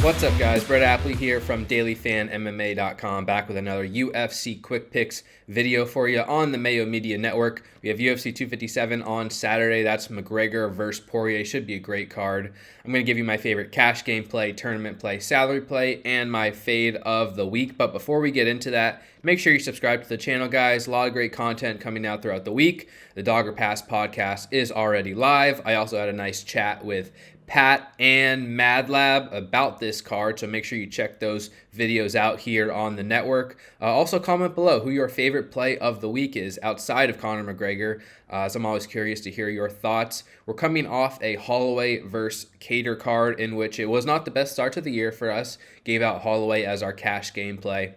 What's up, guys? Brett Appley here from dailyfanmma.com, back with another UFC Quick Picks video for you on the Mayo Media Network. We have UFC 257 on Saturday. That's McGregor versus Poirier. Should be a great card. I'm going to give you my favorite cash game play, tournament play, salary play, and my fade of the week. But before we get into that, make sure you subscribe to the channel, guys. A lot of great content coming out throughout the week. The Dogger Pass podcast is already live. I also had a nice chat with Pat and MadLab about this card, so make sure you check those videos out here on the network. Also comment below who your favorite play of the week is outside of Conor McGregor, as I'm always curious to hear your thoughts. We're coming off a Holloway versus Cater card in which it was not the best start to the year for us. Gave out Holloway as our cash game play.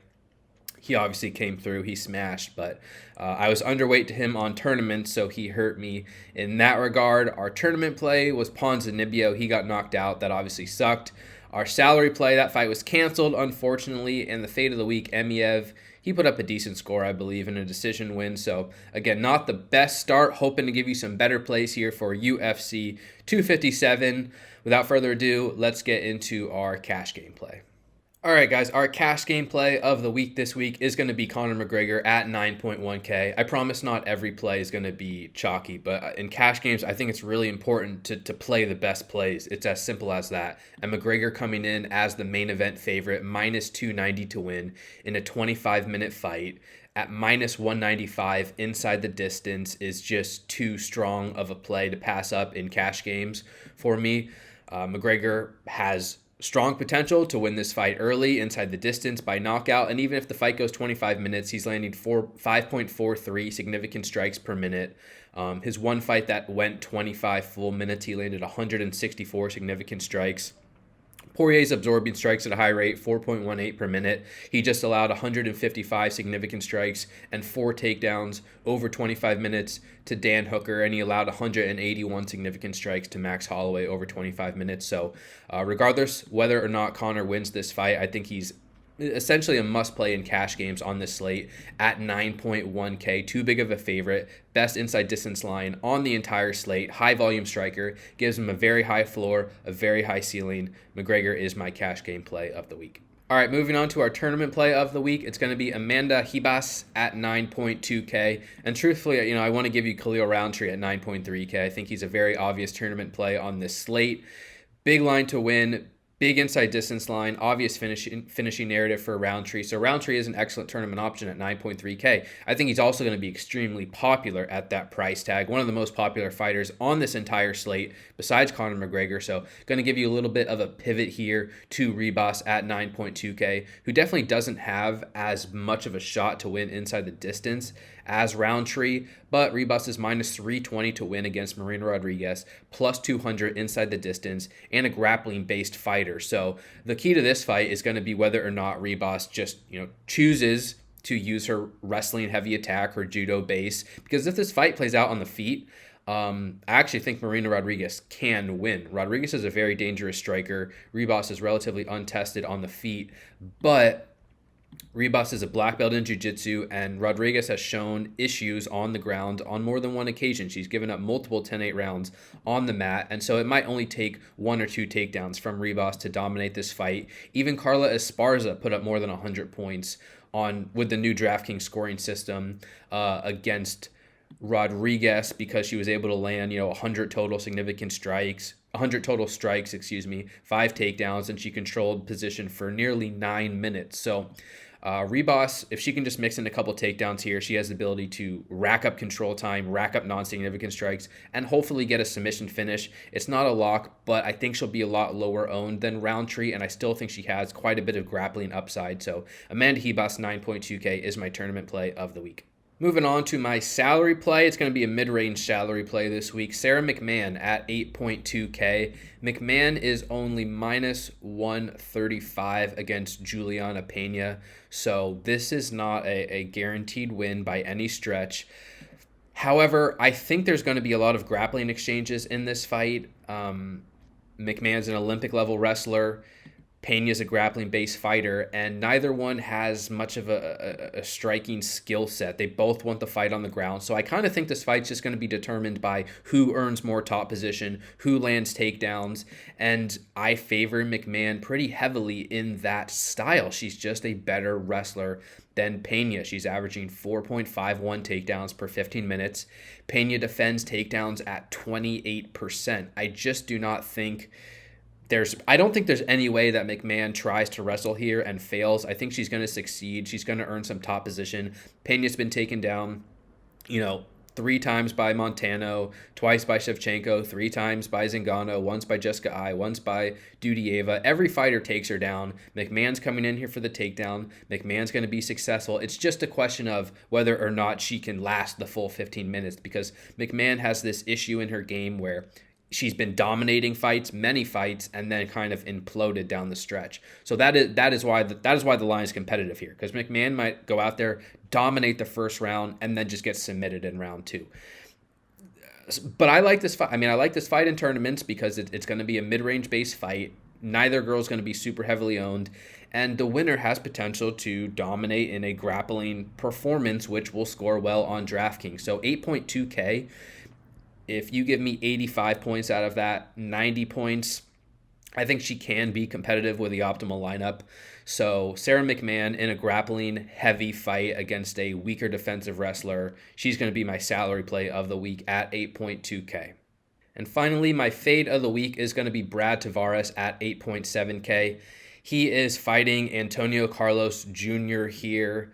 He obviously came through, he smashed, but I was underweight to him on tournaments, so he hurt me in that regard. Our tournament play was Ponzinibbio. He got knocked out. That obviously sucked. Our salary play, that fight was canceled, unfortunately, and the fate of the week, Emiev, he put up a decent score, I believe, in a decision win. So, again, not the best start. Hoping to give you some better plays here for UFC 257. Without further ado, let's get into our cash game play. All right, guys, our cash game play of the week this week is going to be Conor McGregor at 9.1K. I promise not every play is going to be chalky, but in cash games, I think it's really important to play the best plays. It's as simple as that. And McGregor coming in as the main event favorite, minus 290 to win in a 25-minute fight at minus 195 inside the distance is just too strong of a play to pass up in cash games for me. McGregor has strong potential to win this fight early inside the distance by knockout, and even if the fight goes 25 minutes, he's landing 5.43 significant strikes per minute. His one fight that went 25 full minutes, he landed 164 significant strikes. Poirier's absorbing strikes at a high rate, 4.18 per minute. He just allowed 155 significant strikes and 4 takedowns over 25 minutes to Dan Hooker, and he allowed 181 significant strikes to Max Holloway over 25 minutes. So regardless whether or not Conor wins this fight, I think he's essentially a must-play in cash games on this slate at 9.1K. Too big of a favorite. Best inside distance line on the entire slate. High volume striker. Gives him a very high floor, a very high ceiling. McGregor is my cash game play of the week. All right, moving on to our tournament play of the week. It's going to be Amanda Ribas at 9.2K. And truthfully, I want to give you Khalil Roundtree at 9.3K. I think he's a very obvious tournament play on this slate. Big line to win. Big inside distance line, obvious finishing narrative for Roundtree. So Roundtree is an excellent tournament option at 9.3K. I think he's also going to be extremely popular at that price tag. One of the most popular fighters on this entire slate besides Conor McGregor. So going to give you a little bit of a pivot here to Ribas at 9.2K, who definitely doesn't have as much of a shot to win inside the distance as Roundtree, but Ribas is minus 320 to win against Marina Rodriguez, plus 200 inside the distance, and a grappling-based fighter. So the key to this fight is going to be whether or not Ribas just chooses to use her wrestling heavy attack, her judo base, because if this fight plays out on the feet, I actually think Marina Rodriguez can win. Rodriguez is a very dangerous striker. Ribas is relatively untested on the feet, but Ribas is a black belt in jiu-jitsu, and Rodriguez has shown issues on the ground on more than one occasion. She's given up multiple 10-8 rounds on the mat, and so it might only take 1 or 2 takedowns from Ribas to dominate this fight. Even Carla Esparza put up more than 100 points with the new DraftKings scoring system against Rodriguez because she was able to land 100 total strikes, 5 takedowns, and she controlled position for nearly 9 minutes. So Ribas, if she can just mix in a couple takedowns here, she has the ability to rack up control time, rack up non-significant strikes, and hopefully get a submission finish. It's not a lock, but I think she'll be a lot lower owned than Roundtree, and I still think she has quite a bit of grappling upside. So Amanda Ribas 9.2K is my tournament play of the week. Moving on to my salary play, it's going to be a mid-range salary play this week. Sarah McMahon at 8.2K. McMahon is only minus 135 against Juliana Pena, so this is not a guaranteed win by any stretch. However, I think there's going to be a lot of grappling exchanges in this fight. McMahon's an Olympic-level wrestler. Pena's a grappling-based fighter, and neither one has much of a striking skill set. They both want the fight on the ground. So I kind of think this fight's just going to be determined by who earns more top position, who lands takedowns, and I favor McMahon pretty heavily in that style. She's just a better wrestler than Pena. She's averaging 4.51 takedowns per 15 minutes. Pena defends takedowns at 28%. I just do not think I don't think there's any way that McMahon tries to wrestle here and fails. I think she's going to succeed. She's going to earn some top position. Pena's been taken down, 3 times by Montano, twice by Shevchenko, 3 times by Zingano, once by Jessica Ai, once by Dudieva. Every fighter takes her down. McMahon's coming in here for the takedown. McMahon's going to be successful. It's just a question of whether or not she can last the full 15 minutes, because McMahon has this issue in her game where she's been dominating fights, many fights, and then kind of imploded down the stretch. So that is why the line is competitive here, because McMahon might go out there, dominate the first round, and then just get submitted in round 2. But I like this fight. I like this fight in tournaments because it's going to be a mid-range based fight. Neither girl's going to be super heavily owned, and the winner has potential to dominate in a grappling performance, which will score well on DraftKings. So 8.2K. If you give me 85 points out of that, 90 points, I think she can be competitive with the optimal lineup. So Sarah McMahon in a grappling heavy fight against a weaker defensive wrestler, she's going to be my salary play of the week at 8.2K. And finally, my fade of the week is going to be Brad Tavares at 8.7K. He is fighting Antonio Carlos Jr. here.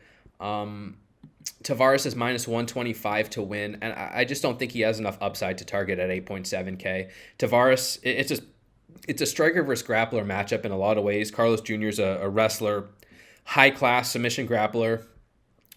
Tavares is minus 125 to win, and I just don't think he has enough upside to target at 8.7K. Tavares, it's a striker versus grappler matchup in a lot of ways. Carlos Jr. is a wrestler, high-class submission grappler.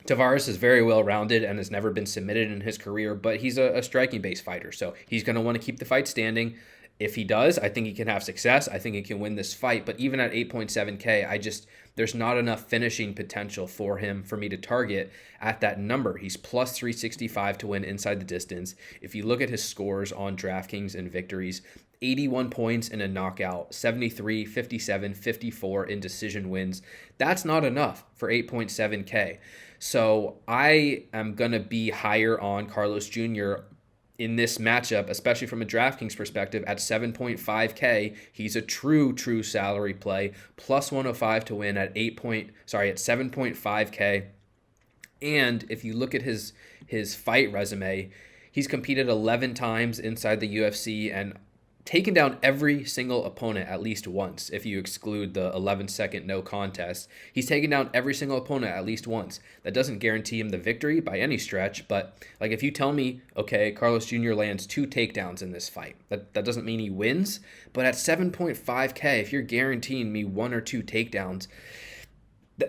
Tavares is very well-rounded and has never been submitted in his career, but he's a striking-based fighter, so he's going to want to keep the fight standing. If he does, I think he can have success. I think he can win this fight. But even at 8.7K, there's not enough finishing potential for him for me to target at that number. He's plus 365 to win inside the distance. If you look at his scores on DraftKings and victories, 81 points in a knockout, 73, 57, 54 in decision wins. That's not enough for 8.7K. So I am going to be higher on Carlos Jr. in this matchup, especially from a DraftKings perspective, at 7.5K. He's a true salary play, plus 105 to win at 7.5K. And if you look at his fight resume, he's competed 11 times inside the UFC and taken down every single opponent at least once. If you exclude the 11-second no contest, he's taken down every single opponent at least once. That doesn't guarantee him the victory by any stretch, but if you tell me, okay, Carlos Jr. lands 2 takedowns in this fight, that doesn't mean he wins. But at 7.5K, if you're guaranteeing me 1 or 2 takedowns,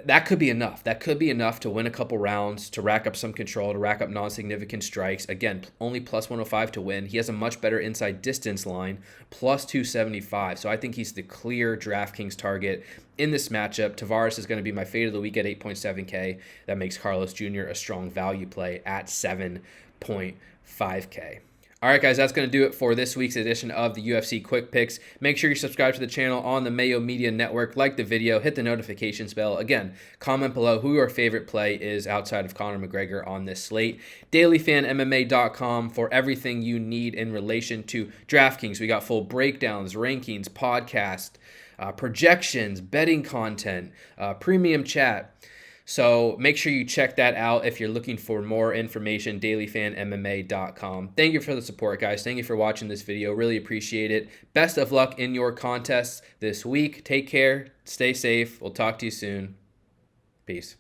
that could be enough. That could be enough to win a couple rounds, to rack up some control, to rack up non-significant strikes. Again, only plus 105 to win. He has a much better inside distance line, plus 275. So I think he's the clear DraftKings target in this matchup. Tavares is going to be my fade of the week at 8.7K. That makes Carlos Jr. a strong value play at 7.5K. All right, guys, that's going to do it for this week's edition of the UFC Quick Picks. Make sure you subscribe to the channel on the Mayo Media Network, like the video, hit the notifications bell. Again, comment below who your favorite play is outside of Conor McGregor on this slate. DailyFanMMA.com for everything you need in relation to DraftKings. We got full breakdowns, rankings, podcast, projections, betting content, premium chat. So make sure you check that out if you're looking for more information, dailyfanmma.com. Thank you for the support, guys. Thank you for watching this video. Really appreciate it. Best of luck in your contests this week. Take care. Stay safe. We'll talk to you soon. Peace.